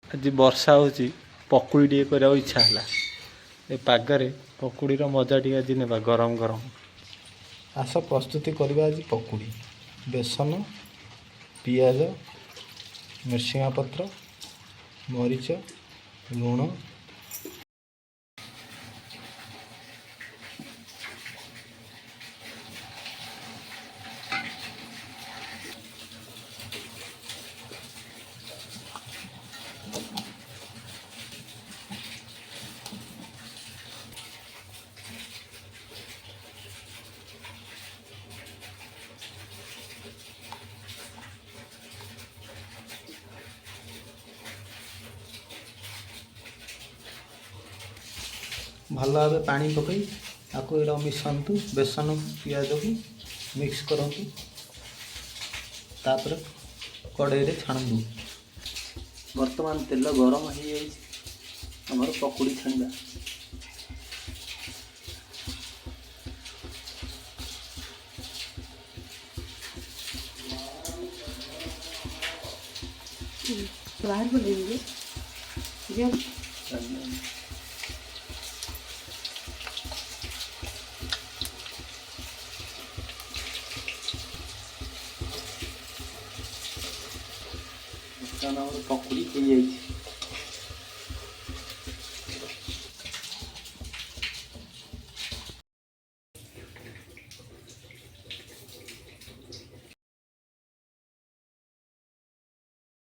आज वर्षा होची पकुड़ी टे करने इच्छा है ए पागरे पकुड़ीर मजा टे आज नेबा गरम गरम। आस प्रस्तुति करवा आज पकुड़ी बेसन पियाज मिर्सिंगा पत्र मरीच लुण भल भाव पानी पकई आपको ये मिसातु बेसन पियाज को मिक्स करूँ तापर कड़े छाणु। बर्तमान तेल गरम हो आमर पकुड़ी छाणा बाहर बोलेंगे जब पकुड़ी हो जाए।